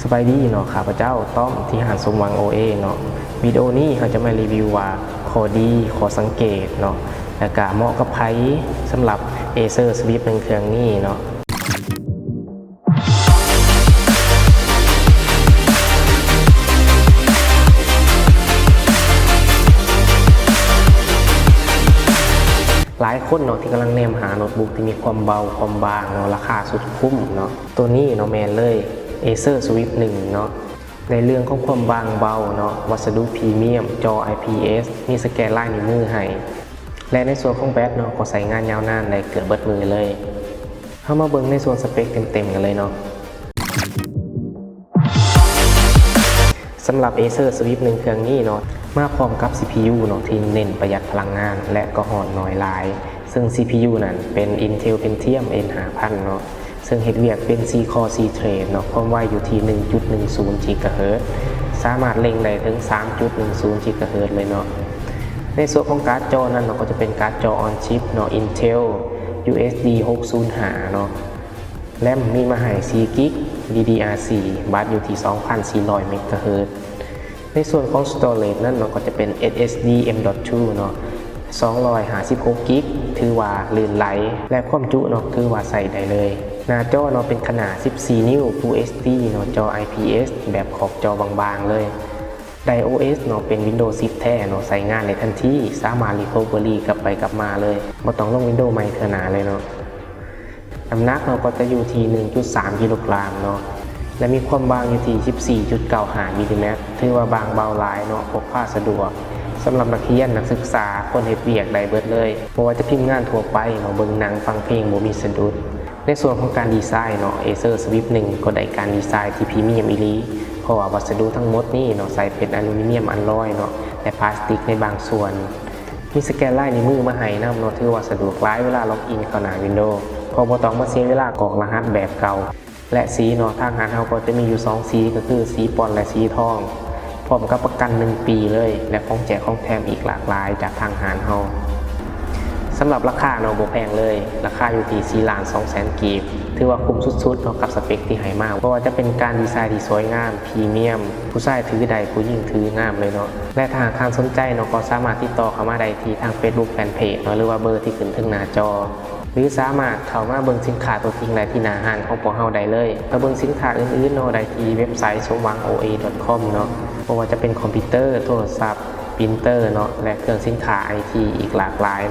สบายดีเนาะข้าพเจ้าต้อมที่หาดสมหวังโอเอเนาะวิดีโอนี้เราจะมารีวิวว่าข้อดีข้อสังเกตเนาะและก็เหมาะกับไผสำหรับ Acer Swift 1เครื่องนี้เนาะหลายคนเนาะที่กำลังแนมหาโน้ตบุ๊กที่มีความเบาความบางเนาะราคาสุดคุ้มเนาะตัวนี้เนาะแมนเลย Acer Swift 1เนาะในเรื่องของความบางเบาเนาะวัสดุพรีเมียมจอ IPS มีสแกนลายนิ้วมือให้และในส่วนของแบตเนาะก็ใส่งานยาวนานได้เกือบเบิดมือเลยเข้ามาเบิ่งในส่วนสเปคเต็มๆกันเลยเนาะสำหรับ Acer Swift 1เครื่องนี้เนาะมาพร้อมกับ CPU เนาะที่เน้นประหยัดพลังงานและก็หอนน้อยหลายซึ่ง CPU นั้นเป็น Intel Pentium N5000 เนาะซึ่งเฮ็ดเวียกเป็น 4 Core 4 Thread เนาะความไวอยู่ที่ 1.10 GHz สามารถเล็งได้ถึง 3.10 GHz เลยเนาะในส่วนของการ์ดจอนั้นเนาะก็จะเป็นการ์ดจอ on chip เนาะ Intel USD 605 เนาะแรมมีมาให้ 4 GB DDR4 บัสอยู่ที่ 2,400 เมกะเฮิรตซ์ในส่วนของ Storage นั่นเนาะก็จะเป็น SSD M.2 เนาะ256 GB ถือว่าลื่นไหลและความจุเนาะถือว่าใส่ได้เลยหน้าจอเนาะเป็นขนาด 14 นิ้ว Full HD เนาะจอ IPS แบบขอบจอบางๆเลย iOS เนาะเป็น Windows 10 แท้เนาะใส่งานในทันทีสามารถ Recovery กลับไปกลับมาเลยบ่ต้องลง Windows ใหม่เทื่อหน้าเลยเนาะน้ำหนักเราก็จะอยู่ที่ 1.3 กิโลกรัมเนาะและมีความบางอยู่ที่ 14.95 มิลลิเมตรถือว่าบางเบาหลายเนาะพกพาสะดวกสำหรับนักเรียนนักศึกษาคนเฮ็ดเวียกได้เบิดเลยเพราะว่าจะพิมพ์งานทั่วไปเนาะเบิ่งหนังฟังเพลงบ่มีสะดุดในส่วนของการดีไซน์เนาะ Acer Swift 1ก็ได้การดีไซน์ที่พรีเมียมอีหลีเพราะว่าวัสดุทั้งหมดนี่เนาะใส่เป็นอลูมิเนียมอัลลอยเนาะและพลาสติกในบางส่วนมีสแกนลายนิ้วมือมาให้นำเนาะถือว่าสะดวกหลายเวลาล็อกอินเข้าหน้า Windows พอบ่ต้องมาเสียเวลากรอกรหัสแบบเก่าและสีเนาะทางร้านเราก็จะมีอยู่2สีก็คือสีปอนและสีทองพร้อมกับประกัน1 ปีเลยและของแจกของแถมอีกหลากหลายจากทางร้านเราสำหรับราคาเนาะบ่แพงเลยราคาอยู่ที่4,200,000 กีบถือว่าคุ้มสุดๆเนาะกับสเปคที่ให้มาเพราะว่าจะเป็นการดีไซน์ที่สวยงามพรีเมียมผู้ชายถือได้ผู้หญิงถืองามเลยเนาะและถ้าหากสนใจเนาะก็สามารถติดต่อเข้ามาได้ที่ทาง Facebook Fanpage เนาะหรือว่าเบอร์ที่ขึ้นถึงหน้าจอหรือสามารถเข้ามาเบิ่งสินค้าตัวจริงได้ที่หน้าห้างของพวกเราได้เลยมาเบิ่งสินค้าอื่นๆเนาะได้ที่เว็บไซต์ somwangoa.com เนาะเพราะว่าจะเป็นคอมพิวเตอร์โทรศัพท์ปรินเตอร์เนาะและเครื่องสินค้า IT อีกหลากหลาย